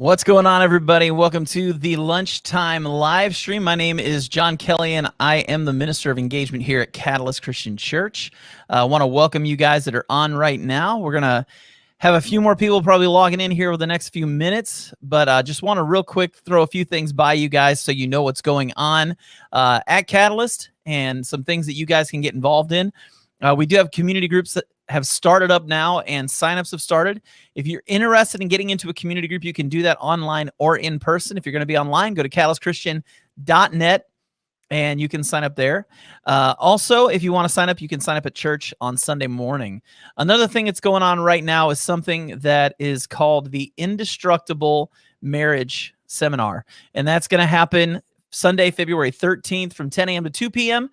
What's going on, everybody? Welcome to the Lunchtime Livestream. My name is John Kelly, and I am the Minister of Engagement here at Catalyst Christian Church. I want to welcome you guys that are on right now. We're going to have a few more people probably logging in here over the next few minutes, but I just want to real quick throw a few things by you guys so you know what's going on at Catalyst and some things that you guys can get involved in. We do have community groups that have started up now, and signups have started. If you're interested in getting into a community group, you can do that online or in person. If you're going to be online, go to catalystchristian.net and you can sign up there. Also, if you want to sign up, you can sign up at church on Sunday morning. Another thing that's going on right now is something that is called the Indestructible Marriage Seminar, and that's going to happen Sunday, February 13th from 10 a.m. to 2 p.m.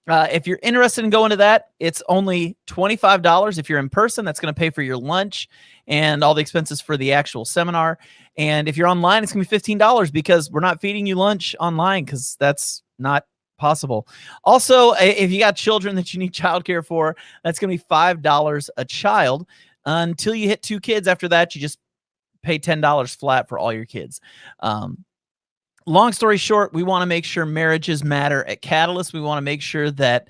If you're interested in going to that, it's only $25. If you're in person, that's going to pay for your lunch and all the expenses for the actual seminar. And if you're online, it's going to be $15 because we're not feeding you lunch online because that's not possible. Also, if you got children that you need childcare for, that's going to be $5 a child until you hit 2 kids. After that, you just pay $10 flat for all your kids. Long story short, we want to make sure marriages matter at Catalyst. We want to make sure that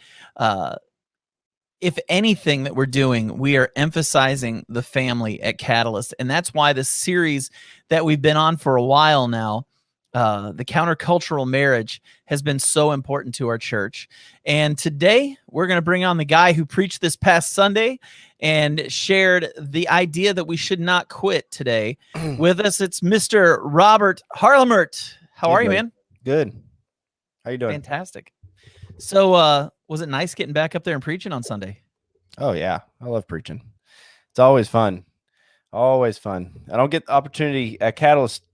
if anything that we're doing, we are emphasizing the family at Catalyst. And that's why this series that we've been on for a while now, the countercultural marriage, has been so important to our church. And today we're going to bring on the guy who preached this past Sunday and shared the idea that we should not quit today. With us, it's Mr. Robert Harlemert. How are you, man? Good. How you doing? Fantastic. So was it nice getting back up there and preaching on Sunday? Oh, yeah. I love preaching. It's always fun. Always fun. I don't get the opportunity at Catalyst,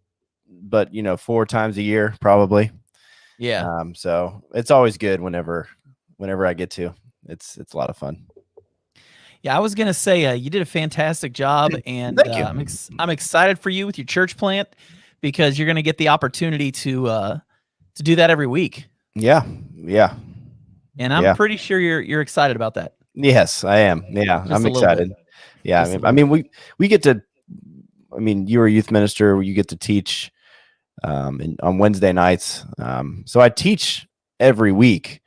but, 4 times a year, probably. Yeah. So it's always good whenever I get to. It's a lot of fun. Yeah, I was going to say you did a fantastic job, and Thank you. I'm excited for you with your church plant, because you're going to get the opportunity to do that every week. Yeah. And I'm pretty sure you're excited about that. Yes, I am. Yeah, I'm excited. Yeah, I mean, we get to. I mean, you're a youth minister. You get to teach on Wednesday nights. So I teach every week,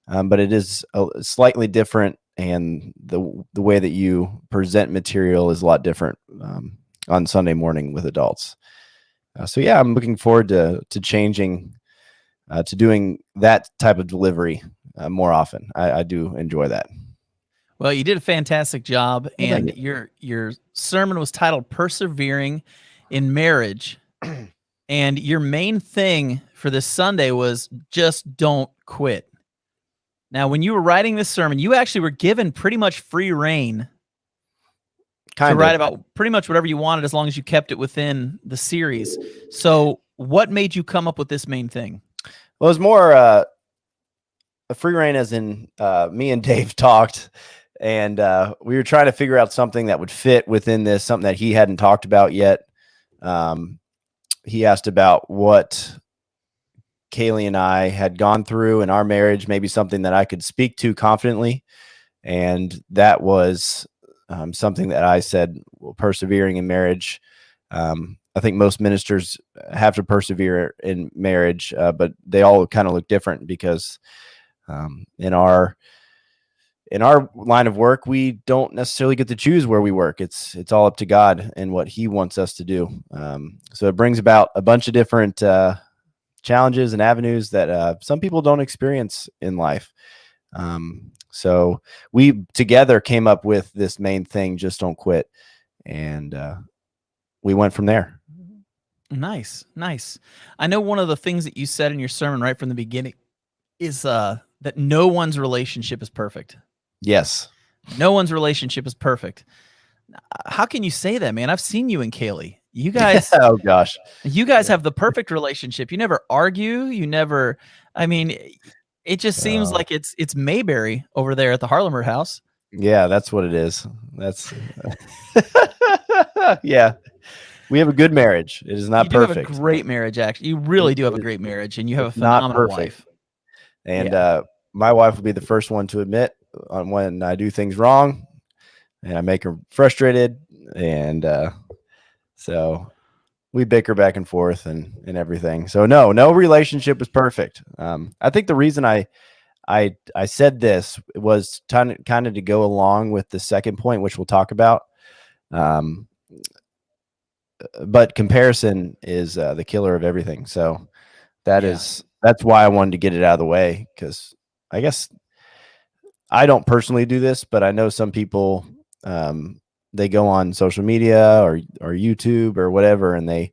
but it is slightly different, and the way that you present material is a lot different on Sunday morning with adults. So yeah, I'm looking forward to changing, to doing that type of delivery more often. I do enjoy that. Well, you did a fantastic job, Well, thank and your sermon was titled "Persevering in Marriage," and your main thing for this Sunday was just don't quit. Now, when you were writing this sermon, you actually were given pretty much free reign to write about pretty much whatever you wanted as long as you kept it within the series. So, what made you come up with this main thing? Well, it was more a free reign, as in me and Dave talked, and we were trying to figure out something that would fit within this, something that he hadn't talked about yet. He asked about what Kaylee and I had gone through in our marriage, maybe something that I could speak to confidently. And that was something that I said, well, persevering in marriage. I think most ministers have to persevere in marriage, but they all kind of look different because in our line of work, we don't necessarily get to choose where we work. It's all up to God and what He wants us to do. So it brings about a bunch of different challenges and avenues that some people don't experience in life. So we together came up with this main thing: just don't quit, and we went from there. Nice. I know one of the things that you said in your sermon right from the beginning is that no one's relationship is perfect. Yes. No one's relationship is perfect. How can you say that, man? I've seen you and Kaylee. You guys, oh gosh, you guys have the perfect relationship. You never argue. You never. I mean, it just seems like it's Mayberry over there at the Harlemer house. Yeah, that's what it is. That's yeah. We have a good marriage. It is not you perfect. You have a great marriage, actually. You really do have a great marriage, and you have a phenomenal wife. And my wife will be the first one to admit when I do things wrong, and I make her frustrated. And so we bicker back and forth and everything. So no relationship is perfect. I think the reason I said this was kind of to go along with the second point, which we'll talk about. But comparison is the killer of everything. So that's why I wanted to get it out of the way, because I guess I don't personally do this, but I know some people, they go on social media or YouTube or whatever, and they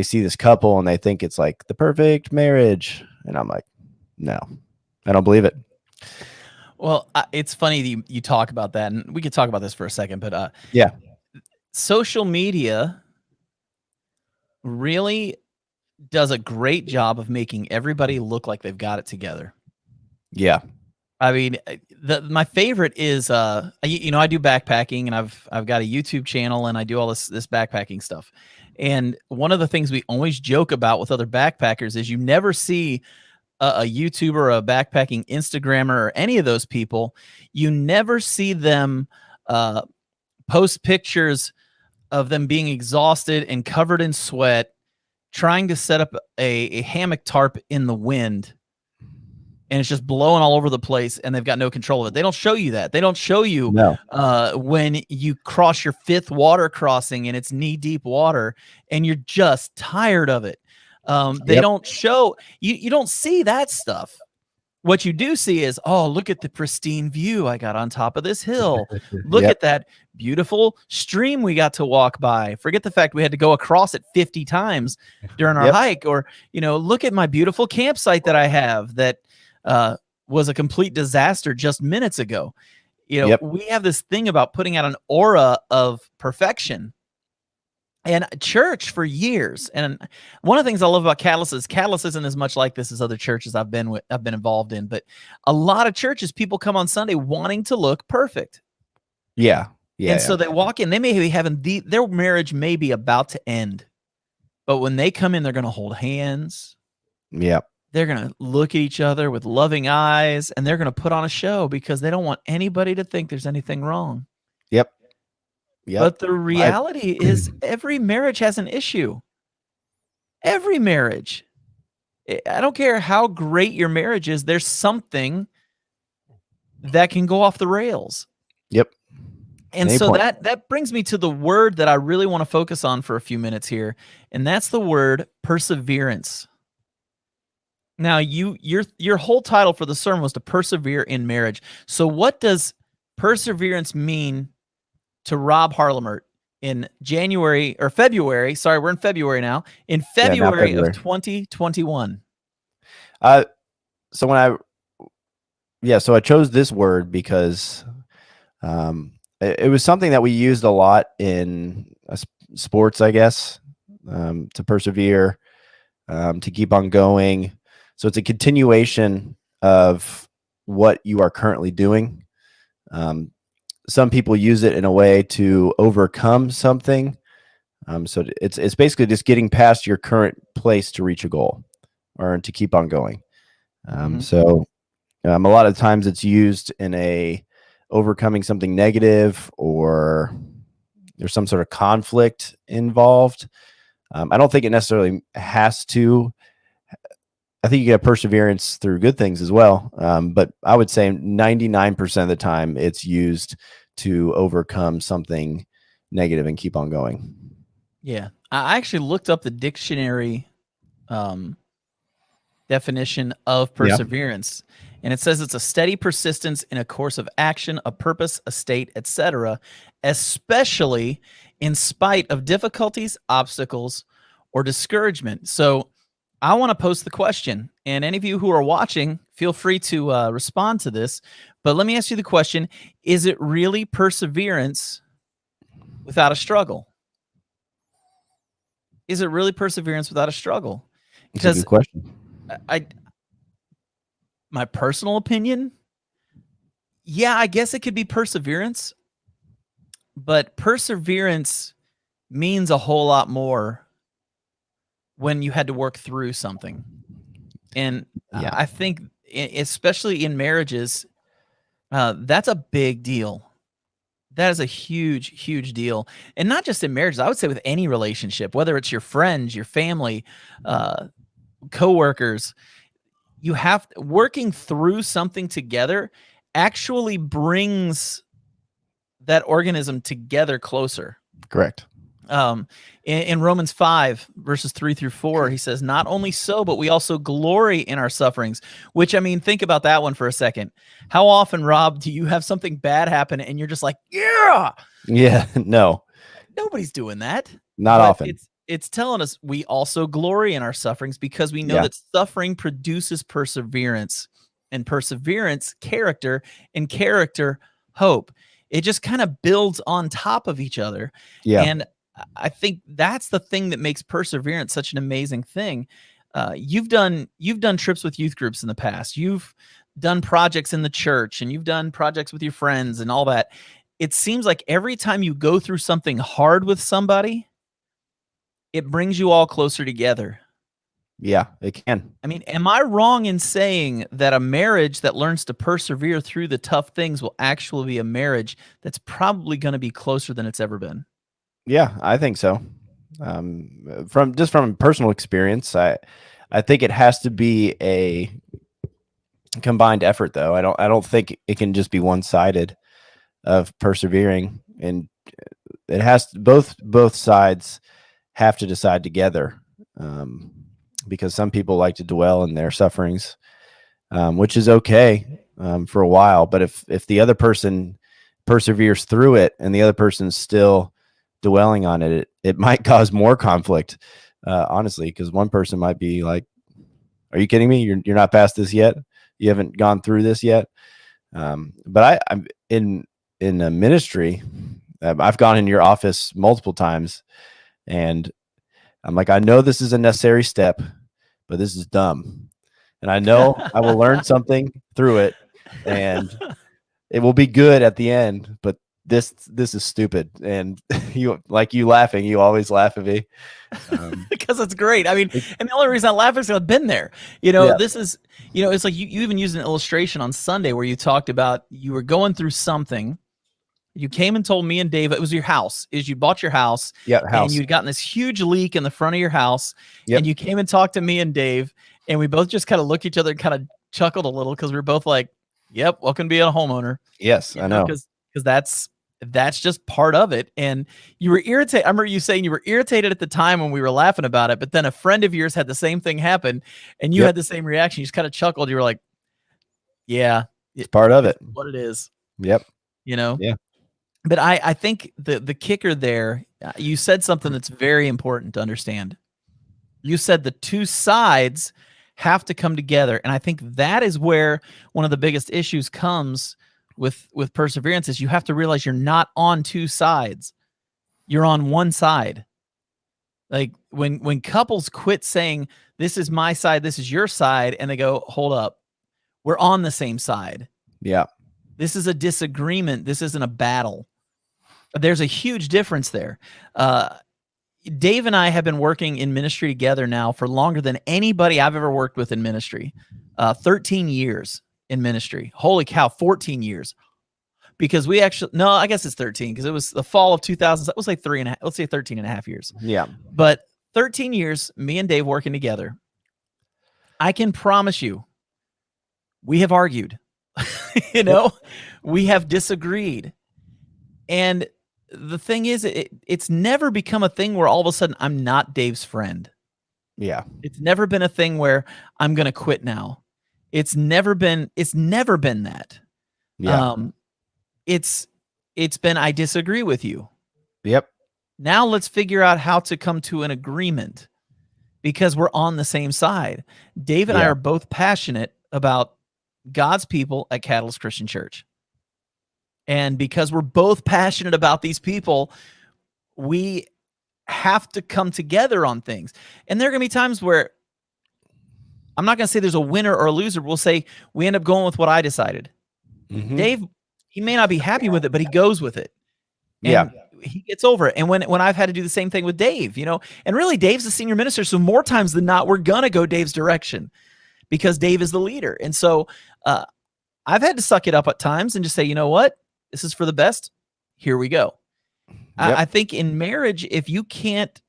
see this couple and they think it's like the perfect marriage. And I'm like, no, I don't believe it. Well, it's funny that you talk about that, and we could talk about this for a second, but yeah, social media really does a great job of making everybody look like they've got it together. Yeah. I mean, my favorite is I do backpacking, and I've got a YouTube channel, and I do all this backpacking stuff. And one of the things we always joke about with other backpackers is you never see a YouTuber, a backpacking Instagrammer, or any of those people. You never see them post pictures of them being exhausted and covered in sweat, trying to set up a hammock tarp in the wind, and it's just blowing all over the place, and they've got no control of it. They don't show you that. They don't show you when you cross your 5th water crossing and it's knee-deep water and you're just tired of it. They don't show you don't see that stuff. What you do see is, oh, look at the pristine view I got on top of this hill. Look at that beautiful stream we got to walk by. Forget the fact we had to go across it 50 times during our hike. Or, look at my beautiful campsite that I have that was a complete disaster just minutes ago. We have this thing about putting out an aura of perfection. And church for years, and one of the things I love about Catalyst isn't as much like this as other churches I've been involved in, but a lot of churches, people come on Sunday wanting to look perfect. Yeah. So they walk in, they may be having their marriage may be about to end, but when they come in, they're going to hold hands. Yeah. They're going to look at each other with loving eyes, and they're going to put on a show because they don't want anybody to think there's anything wrong. Yep. But the reality is every marriage has an issue. Every marriage. I don't care how great your marriage is, there's something that can go off the rails. Yep. And so that brings me to the word that I really want to focus on for a few minutes here, and that's the word perseverance. Now, your whole title for the sermon was to persevere in marriage. So what does perseverance mean to Rob Harlamert in January or February? Sorry, we're in February now. In February of 2021. So I chose this word because it was something that we used a lot in sports, I guess, to persevere, to keep on going. So it's a continuation of what you are currently doing. Some people use it in a way to overcome something. So it's basically just getting past your current place to reach a goal or to keep on going. So a lot of times it's used in a overcoming something negative, or there's some sort of conflict involved. I don't think it necessarily has to. I think you get perseverance through good things as well. But I would say 99% of the time it's used to overcome something negative and keep on going. Yeah. I actually looked up the dictionary definition of perseverance, and it says it's a steady persistence in a course of action, a purpose, a state, etc., especially in spite of difficulties, obstacles, or discouragement. So I want to post the question, and any of you who are watching, feel free to respond to this. But let me ask you the question: is it really perseverance without a struggle? Is it really perseverance without a struggle? Because it's a good question. My personal opinion, yeah, I guess it could be perseverance, but perseverance means a whole lot more when you had to work through something. And I think, especially in marriages, that's a big deal. That is a huge, huge deal. And not just in marriages, I would say with any relationship, whether it's your friends, your family, coworkers, you have working through something together actually brings that organism together closer. Correct. In Romans 5 verses 3-4, he says, not only so, but we also glory in our sufferings, which, I mean, think about that one for a second. How often, Rob, do you have something bad happen and you're just like, yeah, no, nobody's doing that. Not often. It's telling us we also glory in our sufferings because we know that suffering produces perseverance, and perseverance, character, and character, hope. It just kind of builds on top of each other. Yeah. And I think that's the thing that makes perseverance such an amazing thing. You've done trips with youth groups in the past. You've done projects in the church, and you've done projects with your friends and all that. It seems like every time you go through something hard with somebody, it brings you all closer together. Yeah, it can. I mean, am I wrong in saying that a marriage that learns to persevere through the tough things will actually be a marriage that's probably going to be closer than it's ever been? Yeah, I think so. From personal experience, I think it has to be a combined effort, though. I don't think it can just be one-sided of persevering, and it has to, both sides have to decide together, because some people like to dwell in their sufferings, which is okay for a while. But if the other person perseveres through it and the other person's still dwelling on it, it might cause more conflict, honestly, because one person might be like, are you kidding me? You're not past this yet. You haven't gone through this yet. But I'm in a ministry. I've gone in your office multiple times, and I'm like, I know this is a necessary step, but this is dumb. And I know I will learn something through it, and it will be good at the end, but this is stupid. And you laughing, you always laugh at me. Because it's great. I mean, and the only reason I laugh is I've been there. This is, it's like you even used an illustration on Sunday where you talked about you were going through something. You came and told me and Dave, it was your house, is you bought your house. And you'd gotten this huge leak in the front of your house. And you came and talked to me and Dave, and we both just kind of looked at each other and kind of chuckled a little because we were both like, yep, welcome to being a homeowner. Yes, I know. Because that's just part of it. And you were irritated. I remember you saying you were irritated at the time when we were laughing about it, but then a friend of yours had the same thing happen and you had the same reaction. You just kind of chuckled. You were like, yeah, it's part of it. What it is. Yep. Yeah. But I think the kicker there, you said something that's very important to understand. You said the two sides have to come together, and I think that is where one of the biggest issues comes with perseverance is you have to realize you're not on two sides. You're on one side. Like when couples quit saying this is my side, this is your side, and they go, hold up, we're on the same side. Yeah. This is a disagreement. This isn't a battle. There's a huge difference there. Dave and I have been working in ministry together now for longer than anybody I've ever worked with in ministry. 13 years in ministry. Holy cow, 14 years. Because we actually, no, I guess it's 13 because it was the fall of 2000. Let's say 3.5, let's say 13 and a half years. Yeah. But 13 years, me and Dave working together. I can promise you, we have argued. We have disagreed. And the thing is, it's never become a thing where all of a sudden I'm not Dave's friend. Yeah. It's never been a thing where I'm going to quit now. It's never been that. Yeah. It's been, I disagree with you. Yep. Now let's figure out how to come to an agreement because we're on the same side. Dave and I are both passionate about God's people at Catalyst Christian Church. And because we're both passionate about these people, we have to come together on things. And there are going to be times where I'm not going to say there's a winner or a loser. We'll say we end up going with what I decided. Mm-hmm. Dave, he may not be happy with it, but he goes with it. And he gets over it. And when I've had to do the same thing with Dave, and really Dave's the senior minister. So more times than not, we're going to go Dave's direction because Dave is the leader. And so I've had to suck it up at times and just say, you know what? This is for the best. Here we go. Yep. I think in marriage, if you can't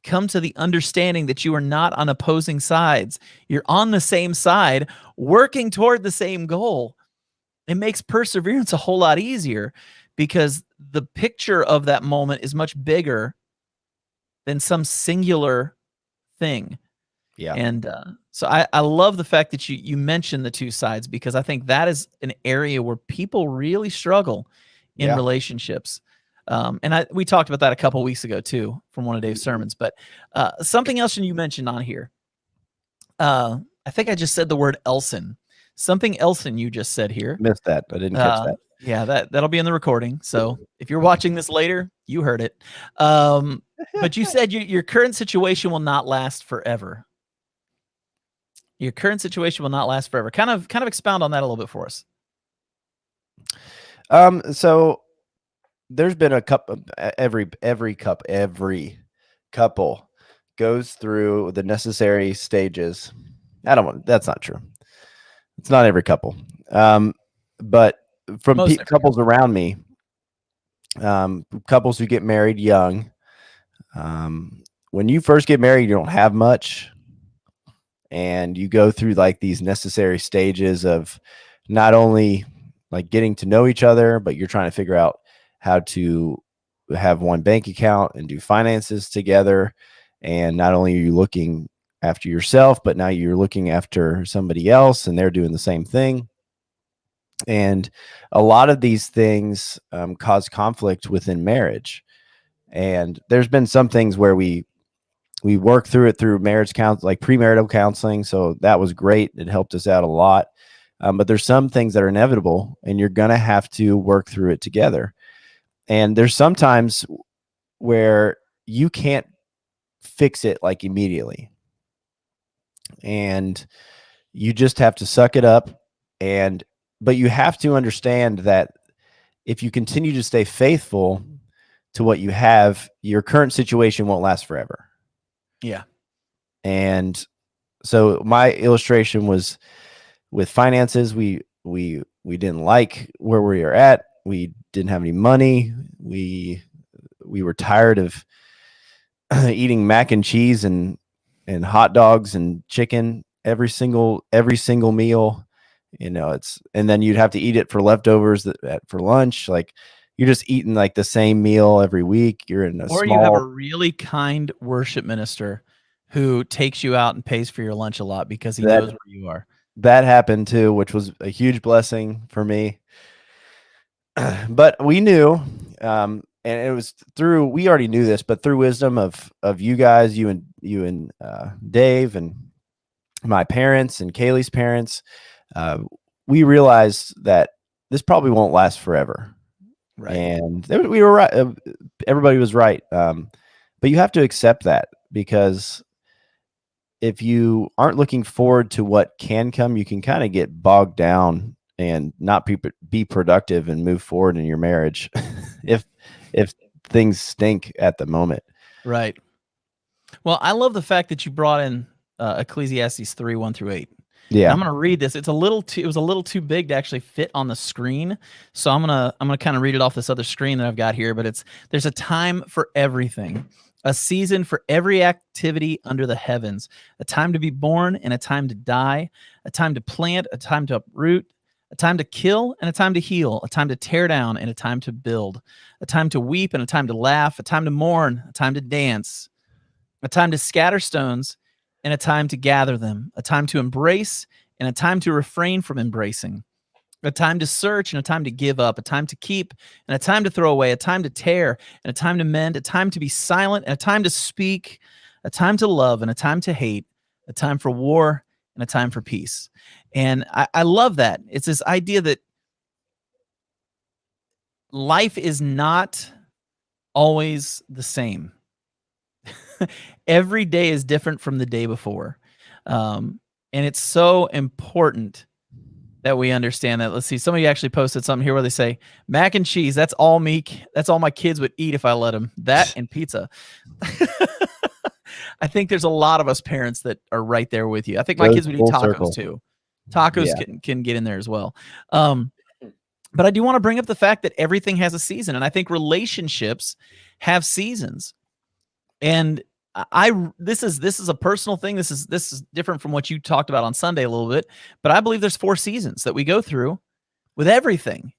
come to the understanding that you are not on opposing sides, you're on the same side, working toward the same goal, it makes perseverance a whole lot easier because the picture of that moment is much bigger than some singular thing. Yeah. And so I love the fact that you mentioned the two sides because I think that is an area where people really struggle in relationships. And we talked about that a couple of weeks ago too from one of Dave's sermons. But something else you mentioned on here. I think I just said the word Elson. Something Elson you just said here. Missed that. I didn't catch that. Yeah, that'll be in the recording. So if you're watching this later, you heard it. But you said your current situation will not last forever. Your current situation will not last forever. Kind of expound on that a little bit for us. So there's been a couple, every couple goes through the necessary stages. That's not true. It's not every couple. But from couples around me, couples who get married young, when you first get married, you don't have much. And you go through like these necessary stages of not only like getting to know each other, but you're trying to figure out how to have one bank account and do finances together. And not only are you looking after yourself, but now you're looking after somebody else and they're doing the same thing. And a lot of these things cause conflict within marriage. And there's been some things where we work through it through marriage counsel, like premarital counseling. So that was great. It helped us out a lot. But there's some things that are inevitable and you're going to have to work through it together. And there's sometimes where you can't fix it like immediately. And you just have to suck it up. But you have to understand that if you continue to stay faithful to what you have, your current situation won't last forever. Yeah. And so my illustration was with finances. We didn't like where we were at. We didn't have any money. We were tired of eating mac and cheese and hot dogs and chicken every single meal. And then you'd have to eat it for leftovers for lunch. Like you're just eating like the same meal every week. You're in you have a really kind worship minister who takes you out and pays for your lunch a lot because he knows where you are. That happened too, which was a huge blessing for me. but we knew, and it was through, we already knew this, but through wisdom of you guys, you and Dave and my parents and Kaylee's parents, we realized that this probably won't last forever. Right. And we were right. Everybody was right. But you have to accept that, because if you aren't looking forward to what can come, you can kind of get bogged down and not be productive and move forward in your marriage if things stink at the moment. Right. Well, I love the fact that you brought in Ecclesiastes 3:1-8. Yeah. And I'm going to read this. It was a little too big to actually fit on the screen. So I'm going to kind of read it off this other screen that I've got here, but there's a time for everything, a season for every activity under the heavens, a time to be born and a time to die, a time to plant, a time to uproot, a time to kill and a time to heal, a time to tear down and a time to build, a time to weep and a time to laugh, a time to mourn, a time to dance, a time to scatter stones and a time to gather them, a time to embrace and a time to refrain from embracing, a time to search and a time to give up, a time to keep and a time to throw away, a time to tear and a time to mend, a time to be silent and a time to speak, a time to love and a time to hate, a time for war and a time for peace. And I love that. It's this idea that life is not always the same. Every day is different from the day before. And it's so important that we understand that. Let's see. Somebody actually posted something here where they say, mac and cheese, that's all my kids would eat if I let them. That and pizza. I think there's a lot of us parents that are right there with you. I think my kids would eat tacos too. Tacos can get in there as well. But I do want to bring up the fact that everything has a season. And I think relationships have seasons. And this is a personal thing. This is different from what you talked about on Sunday a little bit, but I believe there's 4 seasons that we go through with everything.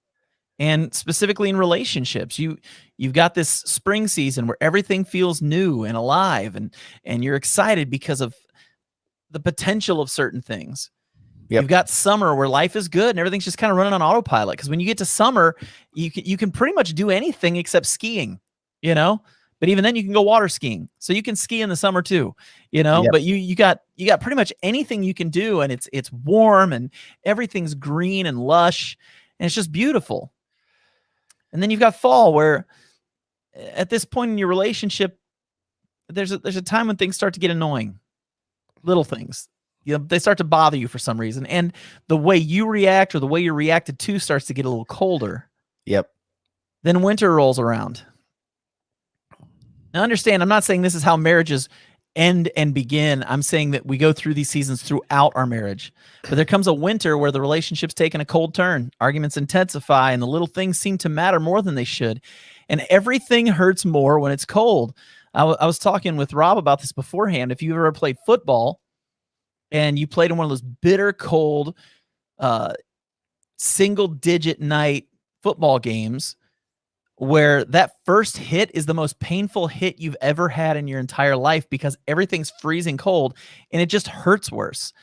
And specifically in relationships, you've got this spring season where everything feels new and alive, and you're excited because of the potential of certain things. Yep. You've got summer where life is good and everything's just kind of running on autopilot, because when you get to summer, you can pretty much do anything except skiing, But even then you can go water skiing. So you can ski in the summer too, Yep. But you got pretty much anything you can do, and it's warm and everything's green and lush and it's just beautiful. And then you've got fall, where at this point in your relationship, there's a time when things start to get annoying. Little things. They start to bother you for some reason. And the way you react or the way you're reacted to starts to get a little colder. Yep. Then winter rolls around. Now, understand, I'm not saying this is how marriages end and begin. I'm saying that we go through these seasons throughout our marriage. But there comes a winter where the relationship's taken a cold turn. Arguments intensify, and the little things seem to matter more than they should. And everything hurts more when it's cold. I was talking with Rob about this beforehand. If you ever played football and you played in one of those bitter cold, single-digit night football games, where that first hit is the most painful hit you've ever had in your entire life, because everything's freezing cold and it just hurts worse.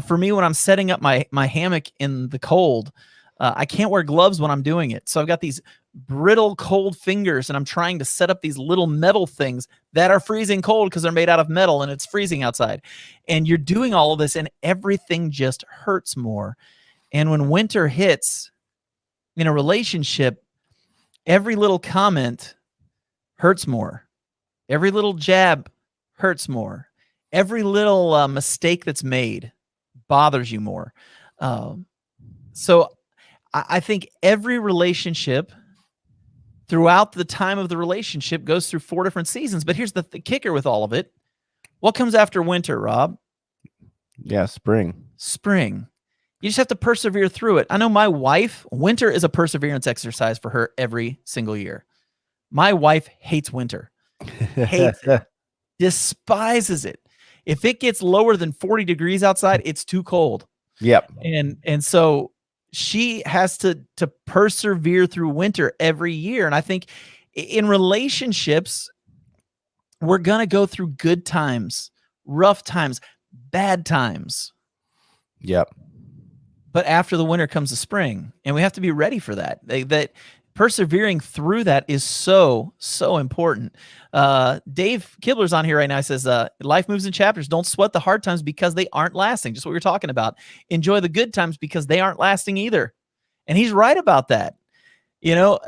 For me, when I'm setting up my hammock in the cold, I can't wear gloves when I'm doing it. So I've got these brittle cold fingers and I'm trying to set up these little metal things that are freezing cold because they're made out of metal and it's freezing outside. And you're doing all of this and everything just hurts more. And when winter hits in a relationship, every little comment hurts more. Every little jab hurts more. Every little mistake that's made bothers you more. So I think every relationship throughout the time of the relationship goes through 4 different seasons. But here's the kicker with all of it. What comes after winter, Rob? Yeah, spring. Spring. You just have to persevere through it. I know my wife, winter is a perseverance exercise for her every single year. My wife hates winter. Hates it. Despises it. If it gets lower than 40 degrees outside, it's too cold. Yep. And so she has to persevere through winter every year. And I think in relationships, we're going to go through good times, rough times, bad times. Yep. But after the winter comes the spring, and we have to be ready for that. That persevering through that is so important. Dave Kibler's on here right now. He says, life moves in chapters. Don't sweat the hard times because they aren't lasting. Just what we were talking about. Enjoy the good times because they aren't lasting either. And he's right about that. You know,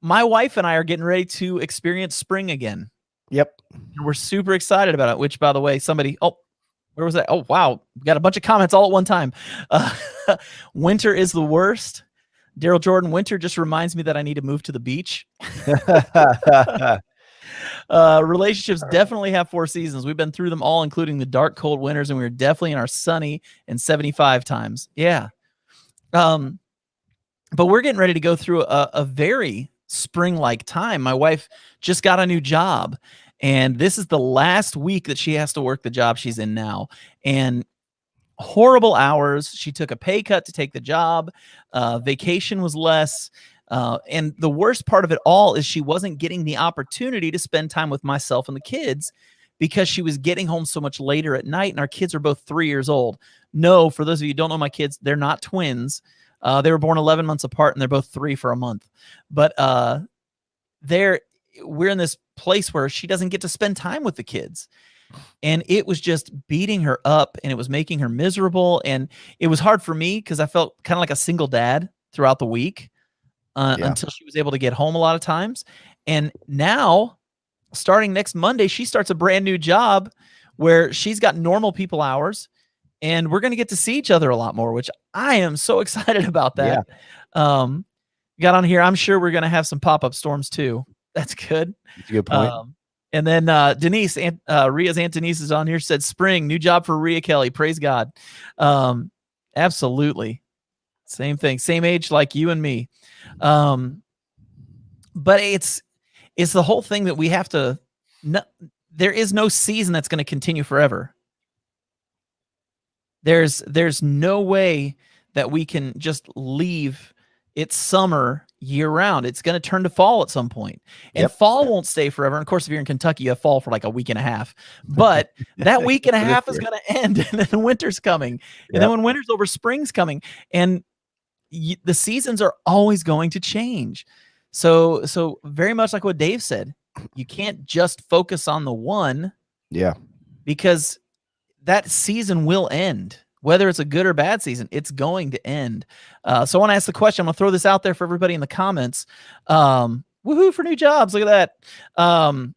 my wife and I are getting ready to experience spring again. Yep. And we're super excited about it, which, by the way, where was that? Oh, wow. We got a bunch of comments all at one time. Winter is the worst. Daryl Jordan, winter just reminds me that I need to move to the beach. Relationships definitely have 4 seasons. We've been through them all, including the dark, cold winters, and we were definitely in our sunny and 75 times. Yeah. But we're getting ready to go through a very spring-like time. My wife just got a new job, and this is the last week that she has to work the job she's in now. And horrible hours. She took a pay cut to take the job. Vacation was less. And the worst part of it all is she wasn't getting the opportunity to spend time with myself and the kids because she was getting home so much later at night. And our kids are both 3 years old. No, for those of you who don't know my kids, they're not twins. They were born 11 months apart, and they're both 3 for a month. But we're in this place where she doesn't get to spend time with the kids. And it was just beating her up, and it was making her miserable. And it was hard for me because I felt kind of like a single dad throughout the week until she was able to get home a lot of times. And now, starting next Monday, she starts a brand new job where she's got normal people hours, and we're going to get to see each other a lot more, which I am so excited about that. Yeah. Got on here. I'm sure we're going to have some pop-up storms too. That's good. That's a good point. And then Denise, Ria's Aunt Denise is on here, said spring, new job for Ria Kelly. Praise God. Absolutely. Same thing. Same age like you and me. But it's the whole thing that we have to, there is no season that's going to continue forever. There's no way that we can just leave it's summer year round. It's going to turn to fall at some point. And fall won't stay forever. And of course, if you're in Kentucky, you have fall for like a week and a half. But that week and a half is going to end, and then winter's coming. And then when winter's over, spring's coming. And the seasons are always going to change. So very much like what Dave said, you can't just focus on the one. Yeah. Because that season will end. Whether it's a good or bad season, it's going to end. So I want to ask the question. I'm going to throw this out there for everybody in the comments. Woohoo for new jobs. Look at that. I'm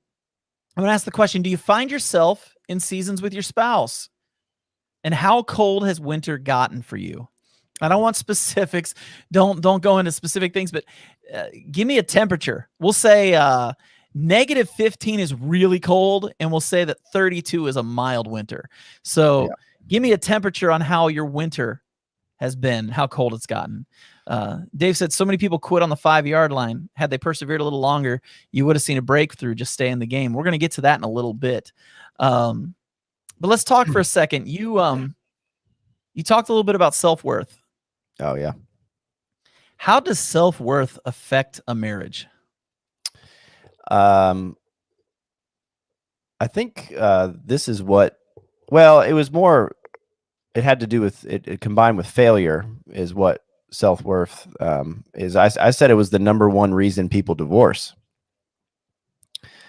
going to ask the question, do you find yourself in seasons with your spouse? And how cold has winter gotten for you? I don't want specifics. Don't go into specific things, but give me a temperature. We'll say -15 is really cold, and we'll say that 32 is a mild winter. So give me a temperature on how your winter has been, how cold it's gotten. Dave said, so many people quit on the 5-yard line. Had they persevered a little longer, you would have seen a breakthrough. Just stay in the game. We're going to get to that in a little bit. But let's talk for a second. You talked a little bit about self-worth. Oh, yeah. How does self-worth affect a marriage? I think this is what, well, it was more, it had to do with it combined with failure is what self-worth is. I said it was the #1 reason people divorce.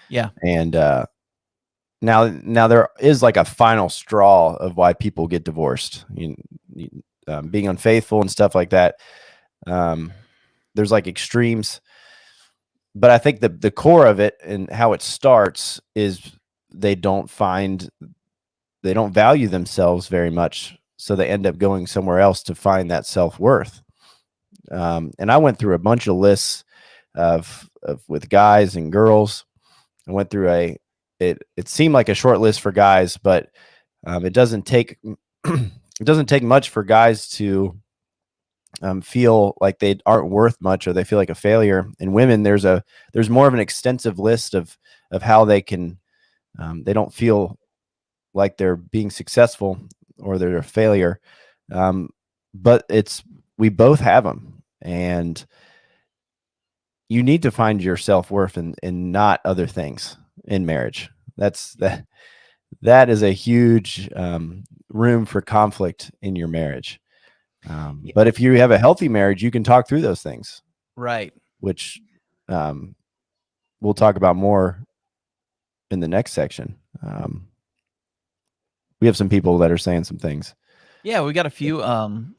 Yeah. And now there is like a final straw of why people get divorced. Being unfaithful and stuff like that. There's like extremes. But I think the core of it and how it starts is they don't value themselves very much. So they end up going somewhere else to find that self-worth. And I went through a bunch of lists with guys and girls. I went through it seemed like a short list for guys, but it doesn't take much for guys to feel like they aren't worth much or they feel like a failure. In women, there's more of an extensive list of how they can they don't feel like they're being successful or they're a failure. But we both have them, and you need to find your self-worth in not other things in marriage. That is a huge room for conflict in your marriage. But if you have a healthy marriage, you can talk through those things. Right. Which we'll talk about more in the next section. We have some people that are saying some things. Yeah, we got a few. One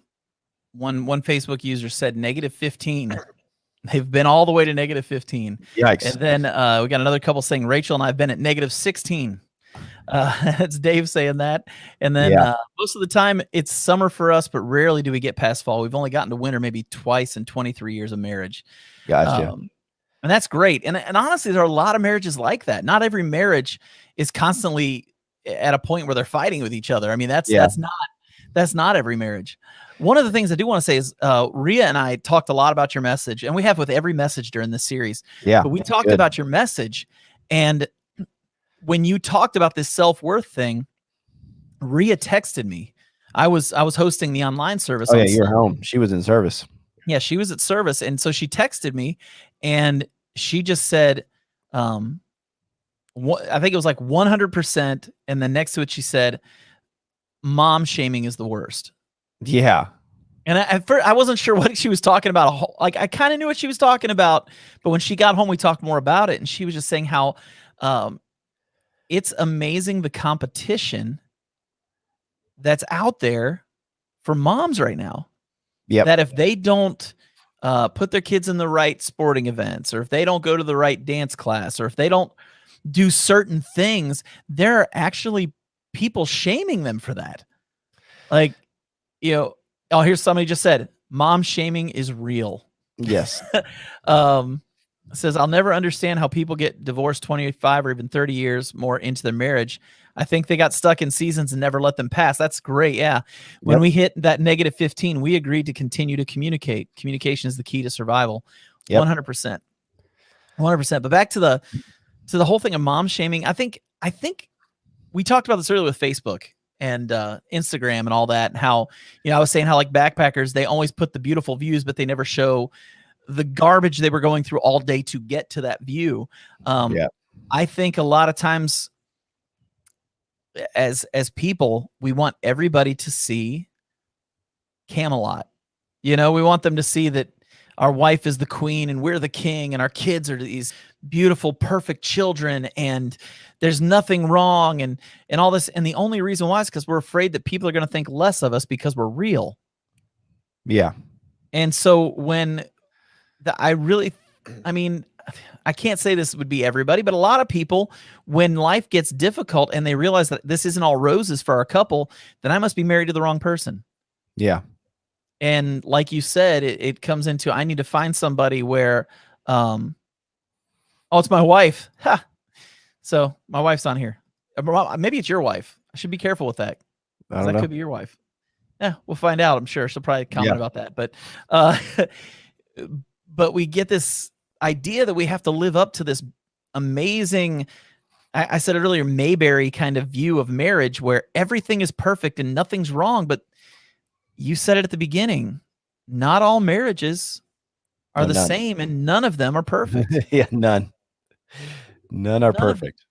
Facebook user said -15. They've been all the way to -15. Yikes. And then we got another couple saying Rachel and I have been at -16. That's Dave saying that. And then most of the time it's summer for us, but rarely do we get past fall. We've only gotten to winter maybe twice in 23 years of marriage. Gotcha. And that's great. And honestly, there are a lot of marriages like that. Not every marriage is constantly at a point where they're fighting with each other. I mean, that's not every marriage. One of the things I do want to say is Rhea and I talked a lot about your message, and we have with every message during this series. Yeah. But we talked about your message, and when you talked about this self-worth thing, Rhea texted me. I was hosting the online service. Oh, yeah, you're home. She was in service. Yeah, she was at service. And so she texted me and she just said, I think it was like 100%. And then next to it, she said, mom shaming is the worst. Yeah. And at first, I wasn't sure what she was talking about. Like, I kind of knew what she was talking about, but when she got home, we talked more about it. And she was just saying how it's amazing the competition that's out there for moms right now. Yep. That if they don't put their kids in the right sporting events, or if they don't go to the right dance class, or if they don't do certain things, there are actually people shaming them for that. Like, you know, oh, here's somebody just said, mom shaming is real. Yes. Says, I'll never understand how people get divorced 25 or even 30 years more into their marriage. I think they got stuck in seasons and never let them pass. That's great. Yeah. When we hit that -15, we agreed to continue to communicate. Communication is the key to survival. 100%. 100%. But back to the whole thing of mom shaming. I think we talked about this earlier with Facebook and Instagram and all that. And how, I was saying how like backpackers, they always put the beautiful views, but they never show the garbage they were going through all day to get to that view. I think a lot of times as people, we want everybody to see Camelot. We want them to see that our wife is the queen and we're the king and our kids are these beautiful, perfect children and there's nothing wrong and all this. And the only reason why is because we're afraid that people are going to think less of us because we're real. Yeah. And so when I can't say this would be everybody, but a lot of people, when life gets difficult and they realize that this isn't all roses for our couple, then I must be married to the wrong person. Yeah. And like you said, it comes into, I need to find somebody where, oh, it's my wife. Ha! So my wife's on here. Maybe it's your wife. I should be careful with that. That could be your wife. Yeah, we'll find out. I'm sure she'll probably comment about that. But we get this idea that we have to live up to this amazing, I said it earlier, Mayberry kind of view of marriage where everything is perfect and nothing's wrong. But you said it at the beginning, not all marriages are the same and none of them are perfect. Yeah, none are perfect.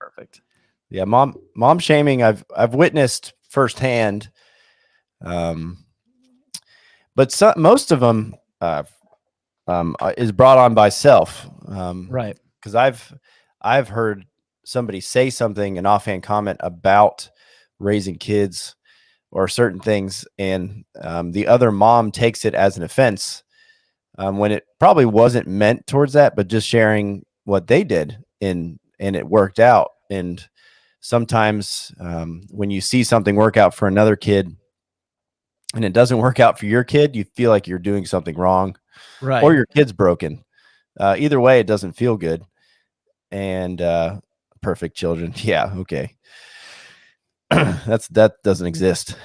Yeah, mom shaming I've witnessed firsthand. But most of them is brought on by self. Right. Because I've heard somebody say something, an offhand comment about raising kids or certain things, and the other mom takes it as an offense when it probably wasn't meant towards that, but just sharing what they did and it worked out. And sometimes when you see something work out for another kid and it doesn't work out for your kid, you feel like you're doing something wrong. Right. Or your kid's broken. Either way, it doesn't feel good. And perfect children. Yeah. Okay. That doesn't exist.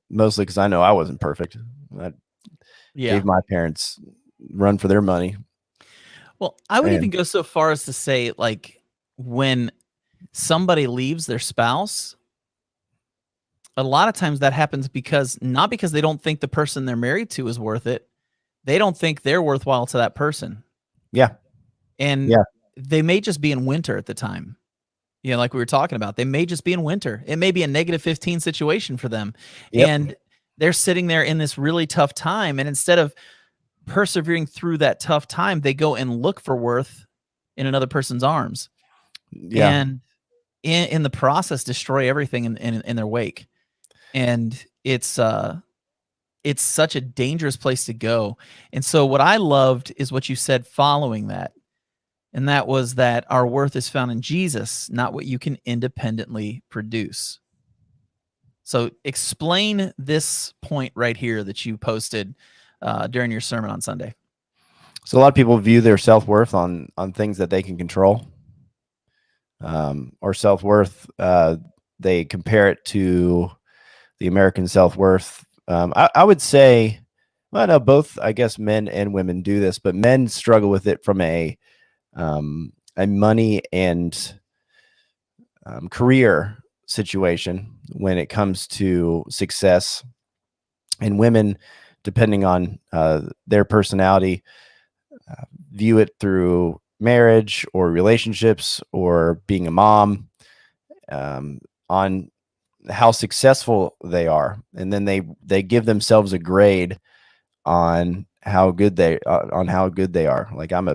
Mostly because I know I wasn't perfect. I gave my parents run for their money. Well, I would even go so far as to say, like, when somebody leaves their spouse, a lot of times that happens not because they don't think the person they're married to is worth it. They don't think they're worthwhile to that person. Yeah. And they may just be in winter at the time. Like we were talking about, they may just be in winter. It may be a -15 situation for them. Yep. And they're sitting there in this really tough time, and instead of persevering through that tough time, they go and look for worth in another person's arms. Yeah. And in the process destroy everything in their wake. And it's such a dangerous place to go. And so what I loved is what you said following that. And that was that our worth is found in Jesus, not what you can independently produce. So explain this point right here that you posted during your sermon on Sunday. So a lot of people view their self-worth on things that they can control, or self-worth. They compare it to the American self-worth. I would say, well, no, both, I guess men and women do this, but men struggle with it from a money and career situation when it comes to success, and women, depending on their personality, view it through marriage or relationships or being a mom, on how successful they are, and then they give themselves a grade on how good they are. Like I'm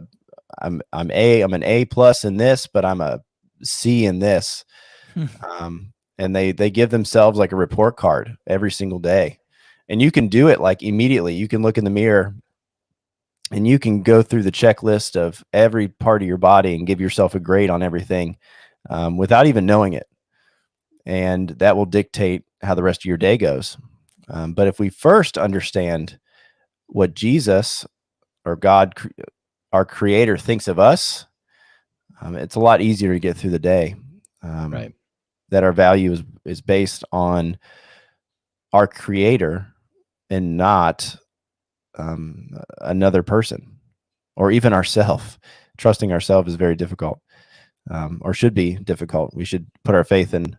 an A plus in this, but I'm a C in this. And they give themselves like a report card every single day, and you can do it like immediately. You can look in the mirror and you can go through the checklist of every part of your body and give yourself a grade on everything, without even knowing it. And that will dictate how the rest of your day goes. But if we first understand what Jesus or God, our creator, thinks of us, it's a lot easier to get through the day. Right. That our value is based on our creator and not another person or even ourselves. Trusting ourselves is very difficult, or should be difficult. We should put our faith in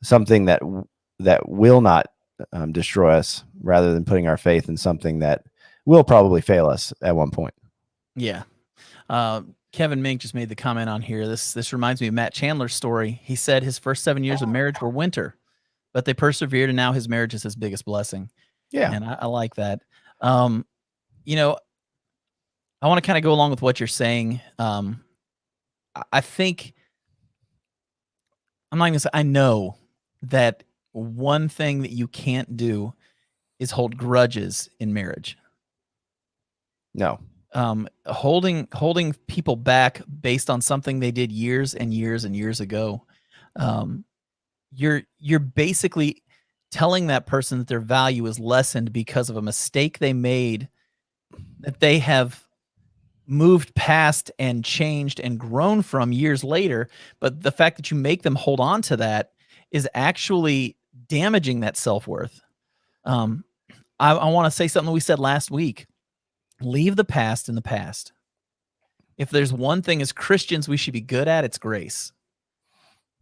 something that will not destroy us, rather than putting our faith in something that will probably fail us at one point. Yeah. Kevin Mink just made the comment on here. This reminds me of Matt Chandler's story. He said his first 7 years of marriage were winter, but they persevered, and now his marriage is his biggest blessing. Yeah. And I like that. You know, I want to kind of go along with what you're saying. I think I'm not going to say, I know that one thing that you can't do is hold grudges in marriage. No. Holding people back based on something they did years and years and years ago. You're basically telling that person that their value is lessened because of a mistake they made, that they have moved past and changed and grown from years later. But the fact that you make them hold on to that is actually damaging that self-worth. I want to say something we said last week. Leave the past in the past. If there's one thing as Christians we should be good at, it's grace.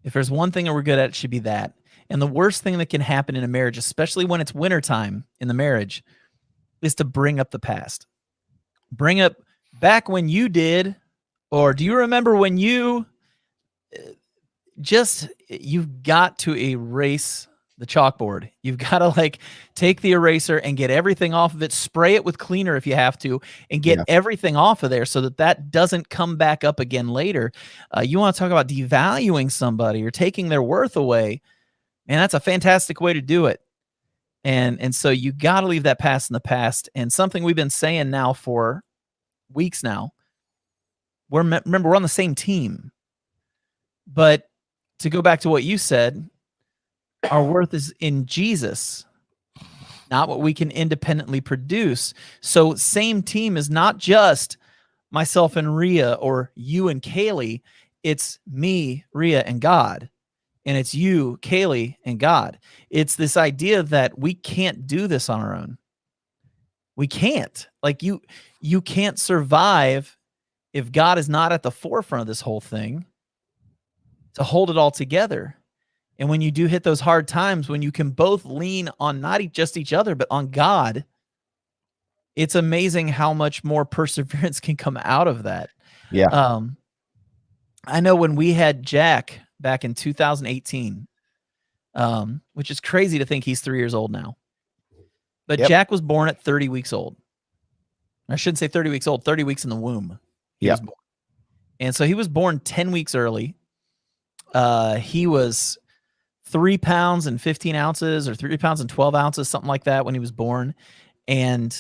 If there's one thing that we're good at, it should be that. And the worst thing that can happen in a marriage, especially when it's wintertime in the marriage, is to bring up the past. Bring up back when you did, or do you remember when you you've got to erase the chalkboard. You've got to like take the eraser and get everything off of it, spray it with cleaner if you have to, and get everything off of there so that doesn't come back up again later. You want to talk about devaluing somebody or taking their worth away, man, that's a fantastic way to do it. And so you got to leave that past in the past. And something we've been saying now for weeks now, remember, we're on the same team. But to go back to what you said, our worth is in Jesus, not what we can independently produce. So same team is not just myself and Rhea or you and Kaylee. It's me, Rhea, and God. And it's you, Kaylee, and God. It's this idea that we can't do this on our own. We can't. Like you can't survive if God is not at the forefront of this whole thing to hold it all together. And when you do hit those hard times, when you can both lean on not just each other, but on God, it's amazing how much more perseverance can come out of that. Yeah. I know when we had Jack back in 2018, which is crazy to think he's 3 years old now. But Jack was born at 30 weeks old. I shouldn't say 30 weeks old, 30 weeks in the womb. He was born. And so he was born 10 weeks early. He was 3 pounds and 15 ounces or 3 pounds and 12 ounces, something like that when he was born. And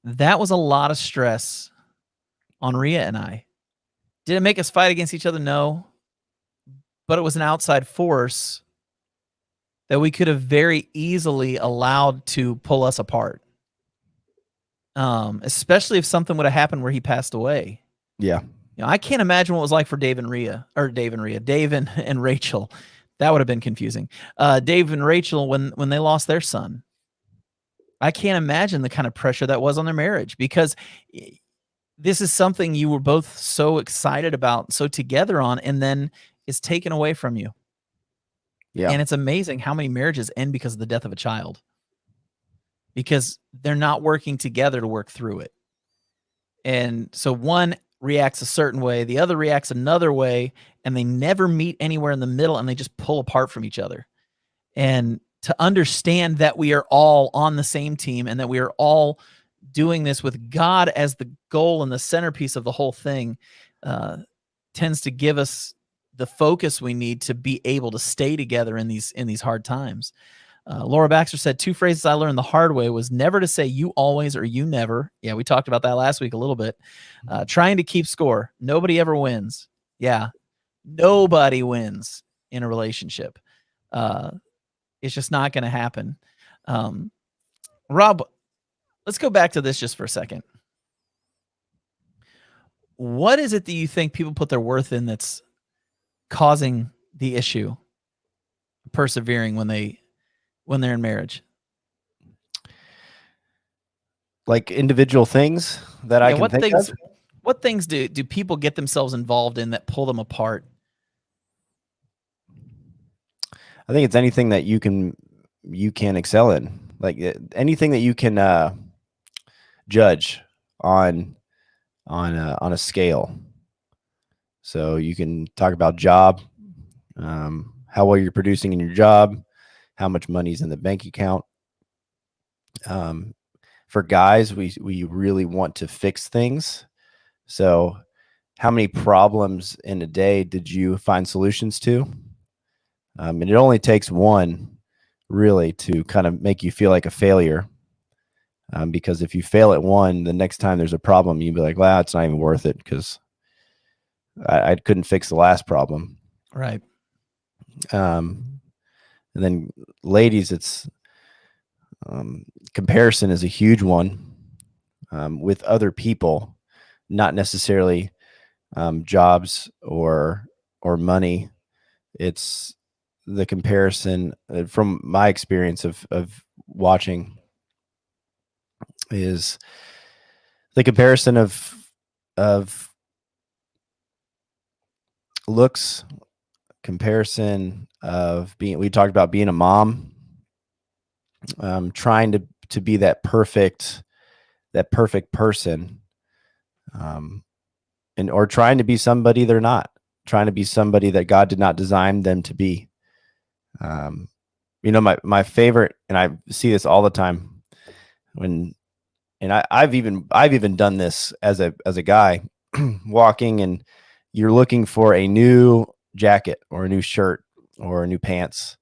that was a lot of stress on Rhea and I. Did it make us fight against each other? No. But it was an outside force that we could have very easily allowed to pull us apart. Especially if something would have happened where he passed away. Yeah. You know, I can't imagine what it was like for Dave and Rachel. That would have been confusing. Dave and Rachel, when they lost their son, I can't imagine the kind of pressure that was on their marriage, because this is something you were both so excited about, so together on, and then it's taken away from you. Yeah. And it's amazing how many marriages end because of the death of a child, because they're not working together to work through it. And so one reacts a certain way, the other reacts another way, and they never meet anywhere in the middle, and they just pull apart from each other. And to understand that we are all on the same team and that we are all doing this with God as the goal and the centerpiece of the whole thing tends to give us the focus we need to be able to stay together in these hard times. Laura Baxter said 2 phrases I learned the hard way was never to say you always or you never. Yeah, we talked about that last week a little bit. Trying to keep score. Nobody ever wins. Yeah, nobody wins in a relationship. It's just not going to happen. Rob, let's go back to this just for a second. What is it that you think people put their worth in that's causing the issue, persevering when they're in marriage? Like individual things that I can think of? What things do people get themselves involved in that pull them apart? I think it's anything that you can excel in, like anything that you can judge on a scale. So you can talk about job, how well you're producing in your job, how much money's in the bank account. For guys, we really want to fix things. So how many problems in a day did you find solutions to? And it only takes one really to kind of make you feel like a failure. Because if you fail at one, the next time there's a problem, you'd be like, well, it's not even worth it because I couldn't fix the last problem. Right. And then ladies, it's comparison is a huge one with other people, not necessarily jobs or money. It's the comparison from my experience of watching is the comparison of looks, comparison of we talked about being a mom, trying to be that perfect person, or trying to be somebody they're not, trying to be somebody that God did not design them to be. My favorite, and I see this all the time I've even done this as a guy walking, and you're looking for a new jacket or a new shirt or new pants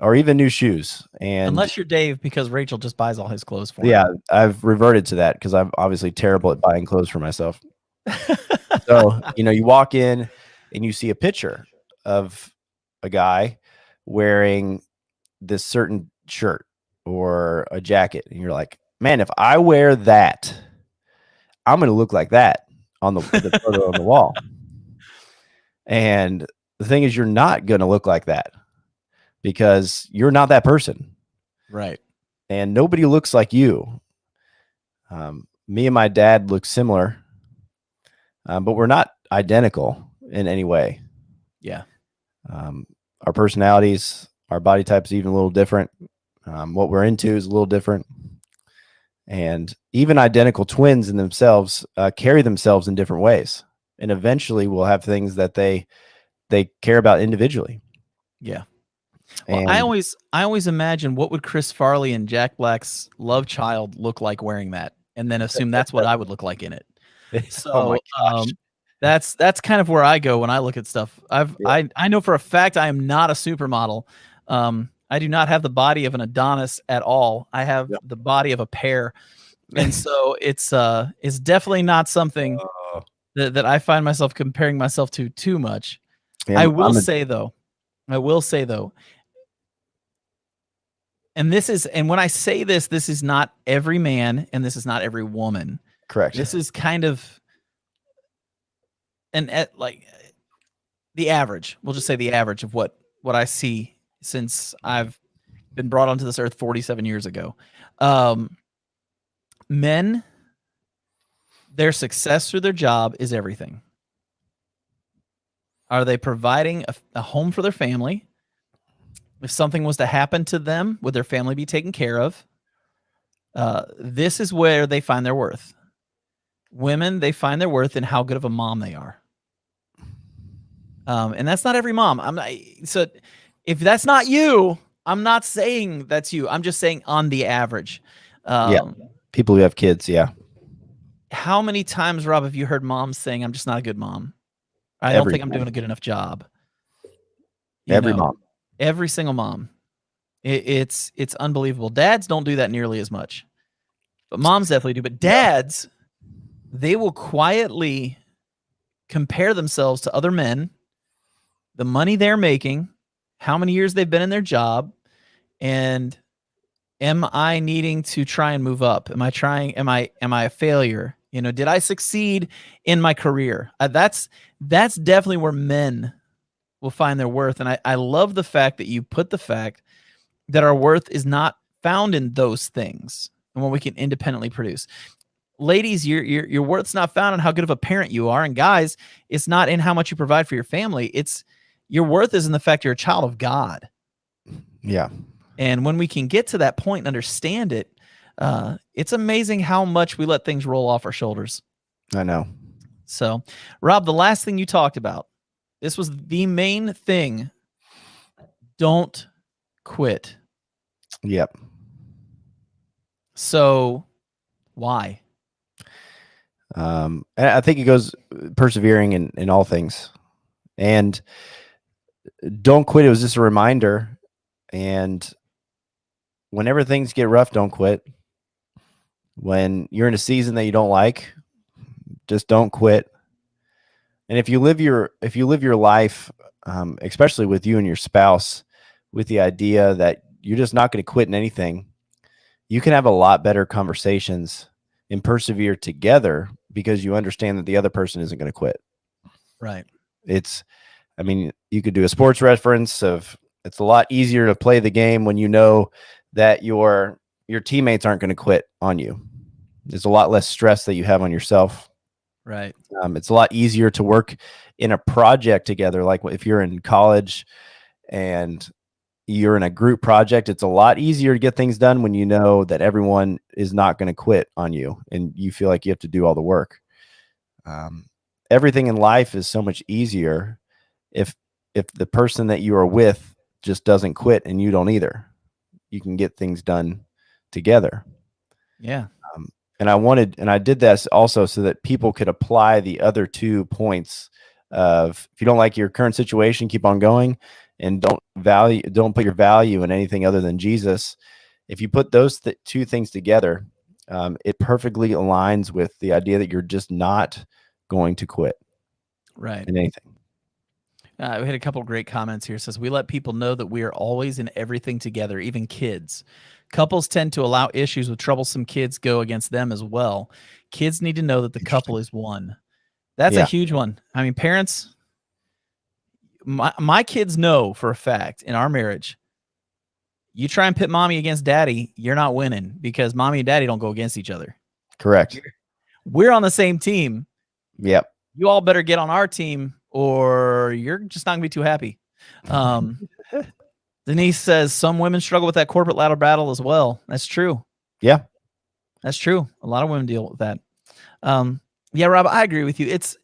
or even new shoes. And unless you're Dave, because Rachel just buys all his clothes for him. Yeah, I've reverted to that because I'm obviously terrible at buying clothes for myself. So, you walk in and you see a picture of a guy wearing this certain shirt or a jacket, and you're like, man, if I wear that, I'm going to look like that on the photo on the wall. And the thing is, you're not going to look like that because you're not that person. Right. And nobody looks like you. Me and my dad look similar, but we're not identical in any way. Yeah. Our personalities, our body types, even a little different. What we're into is a little different. And even identical twins in themselves carry themselves in different ways. And eventually we'll have things that they care about individually. Yeah. Well, I always imagine what would Chris Farley and Jack Black's love child look like wearing that, and then assume that's what I would look like in it. Oh my So gosh. that's kind of where I go when I look at stuff. Yeah. I know for a fact I am not a supermodel. I do not have the body of an Adonis at all. I have the body of a pear, and so it's definitely not something that I find myself comparing myself to too much. Yeah, I will say though, and when I say this, this is not every man and this is not every woman. correct. This is kind of like the average. We'll just say the average of what I see since I've been brought onto this earth 47 years ago. Men, their success through their job is everything. Are they providing a home for their family? If something was to happen to them, would their family be taken care of? This is where they find their worth. Women, they find their worth in how good of a mom they are. And that's not every mom. So if that's not you, I'm not saying that's you. I'm just saying on the average. People who have kids. Yeah. How many times, Rob, have you heard moms saying, I'm just not a good mom? I don't think I'm doing a good enough job. Mom. Every single mom. It's unbelievable. Dads don't do that nearly as much, but moms definitely do. But dads, they will quietly compare themselves to other men, the money they're making, how many years they've been in their job, and am I needing to try and move up? Am I a failure? Did I succeed in my career? That's definitely where men will find their worth. And I love the fact that you put the fact that our worth is not found in those things and what we can independently produce. Ladies, your worth's not found in how good of a parent you are. And guys, it's not in how much you provide for your family. It's your worth is in the fact you're a child of God. Yeah. And when we can get to that point and understand it, it's amazing how much we let things roll off our shoulders. I know. So, Rob, the last thing you talked about, this was the main thing. Don't quit. Yep. So, why? I think it goes persevering in all things. And don't quit. It was just a reminder. And whenever things get rough, don't quit. When you're in a season that you don't like, just don't quit. And if you live your life, especially with you and your spouse, with the idea that you're just not going to quit in anything, you can have a lot better conversations and persevere together because you understand that the other person isn't going to quit. Right. You could do a sports reference of it's a lot easier to play the game when you know that your teammates aren't going to quit on you. There's a lot less stress that you have on yourself. Right. It's a lot easier to work in a project together. Like if you're in college and you're in a group project, it's a lot easier to get things done when you know that everyone is not going to quit on you and you feel like you have to do all the work. Everything in life is so much easier if the person that you are with just doesn't quit and you don't either. You can get things done together. Yeah. And I did this also so that people could apply the other 2 points of if you don't like your current situation, keep on going and don't put your value in anything other than Jesus. If you put those 2 things together, it perfectly aligns with the idea that you're just not going to quit. Right. In anything. We had a couple of great comments here. It says, we let people know that we are always in everything together, even kids. Couples tend to allow issues with troublesome kids go against them as well. Kids need to know that the couple is one. That's a huge one. I mean, parents, my kids know for a fact in our marriage, you try and pit mommy against daddy, you're not winning because mommy and daddy don't go against each other. Correct. We're on the same team. Yep. You all better get on our team or you're just not gonna be too happy. Denise says some women struggle with that corporate ladder battle as well. That's true. Yeah. That's true. A lot of women deal with that. Yeah, Rob, I agree with you. It's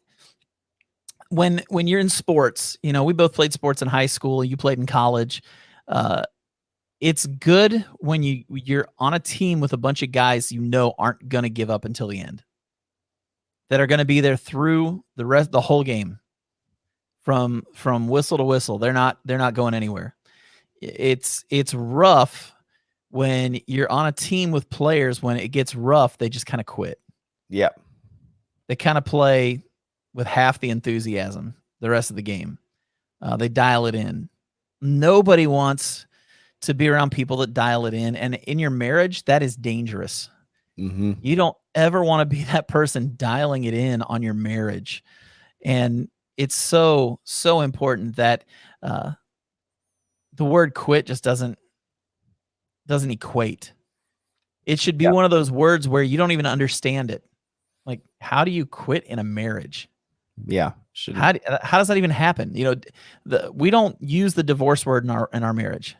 when you're in sports, we both played sports in high school, you played in college. It's good when you're on a team with a bunch of guys aren't going to give up until the end, that are going to be there through the whole game, from whistle to whistle. They're not going anywhere. It's rough when you're on a team with players. When it gets rough, they just kind of quit. Yeah. They kind of play with half the enthusiasm the rest of the game. They dial it in. Nobody wants to be around people that dial it in. And in your marriage, that is dangerous. Mm-hmm. You don't ever want to be that person dialing it in on your marriage. And it's so, so important that the word quit just doesn't equate. It should be one of those words where you don't even understand it. Like, how do you quit in a marriage? Yeah. How does that even happen? We don't use the divorce word in our marriage.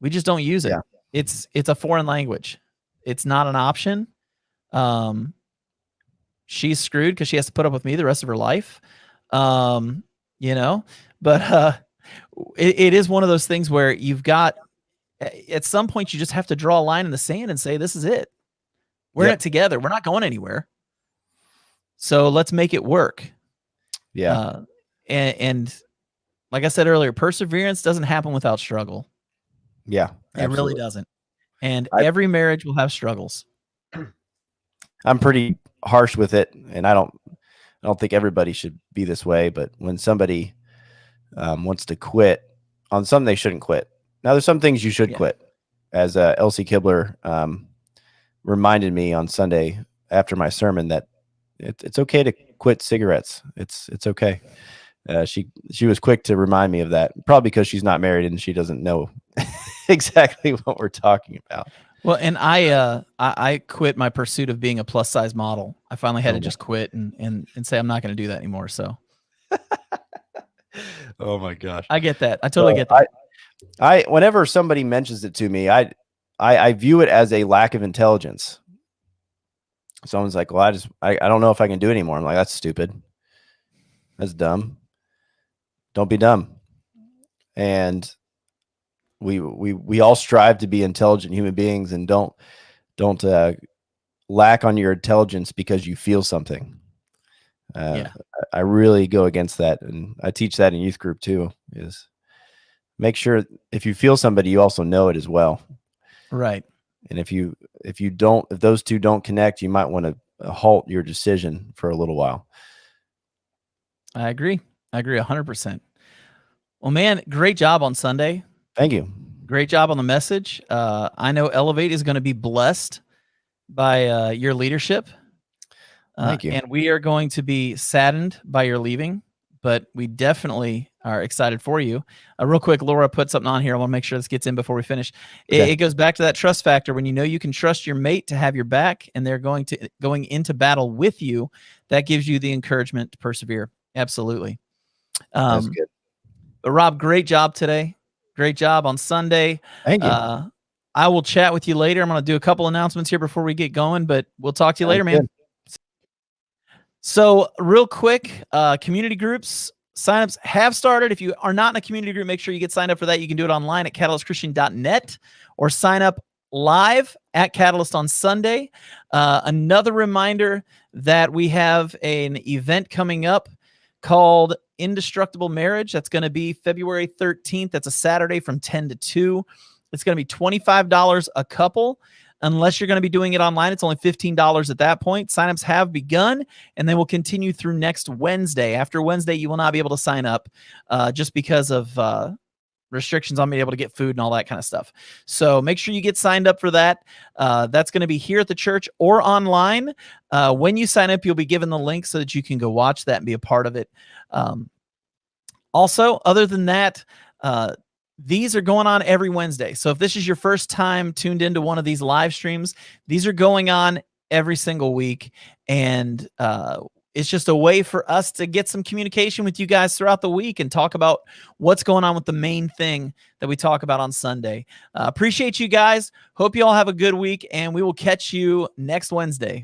We just don't use it. Yeah. It's a foreign language. It's not an option. She's screwed because she has to put up with me the rest of her life. But it is one of those things where you've got, at some point, you just have to draw a line in the sand and say, this is it. We're in it together. We're not going anywhere. So let's make it work. Yeah. And like I said earlier, perseverance doesn't happen without struggle. Yeah. It really doesn't. And every marriage will have struggles. I'm pretty harsh with it, and I don't think everybody should be this way, but when somebody wants to quit on something, they shouldn't quit. Now, there's some things you should quit. As Elsie Kibler reminded me on Sunday after my sermon, that it's okay to quit cigarettes. It's okay. She was quick to remind me of that, probably because she's not married and she doesn't know exactly what we're talking about. Well, and I quit my pursuit of being a plus size model. I finally had to just quit and say I'm not going to do that anymore. So, oh my gosh, I get that. I totally get that. I whenever somebody mentions it to me, I view it as a lack of intelligence. Someone's like, well, I don't know if I can do it anymore. I'm like, that's stupid. That's dumb. Don't be dumb. And we all strive to be intelligent human beings, and don't lack on your intelligence because you feel something. I really go against that, and I teach that in youth group too, is make sure if you feel somebody, you also know it as well. Right. And if those two don't connect, you might want to halt your decision for a little while. I agree 100%. Well, man, great job on Sunday. Thank you. Great job on the message. I know Elevate is going to be blessed by your leadership. Thank you. And we are going to be saddened by your leaving, but we definitely are excited for you. Real quick, Laura put something on here. I want to make sure this gets in before we finish. Okay. It goes back to that trust factor. When you know you can trust your mate to have your back and they're going into battle with you, that gives you the encouragement to persevere. Absolutely. That's good. But Rob, great job today. Great job on Sunday. Thank you. I will chat with you later. I'm going to do a couple announcements here before we get going, but we'll talk to you later, man. Good. So real quick, community groups signups have started. If you are not in a community group, make sure you get signed up for that. You can do it online at catalystchristian.net or sign up live at Catalyst on Sunday. Another reminder that we have an event coming up called Indestructible Marriage. That's going to be February 13th. That's a Saturday from 10 to 2. It's going to be $25 a couple. Unless you're going to be doing it online, it's only $15 at that point. Signups have begun, and they will continue through next Wednesday. After Wednesday, you will not be able to sign up just because of restrictions on being able to get food and all that kind of stuff. So make sure you get signed up for that. That's going to be here at the church or online. When you sign up, you'll be given the link so that you can go watch that and be a part of it. Also, other than that, these are going on every Wednesday. So if this is your first time tuned into one of these live streams, these are going on every single week. And it's just a way for us to get some communication with you guys throughout the week and talk about what's going on with the main thing that we talk about on Sunday. Appreciate you guys. Hope you all have a good week, and we will catch you next Wednesday.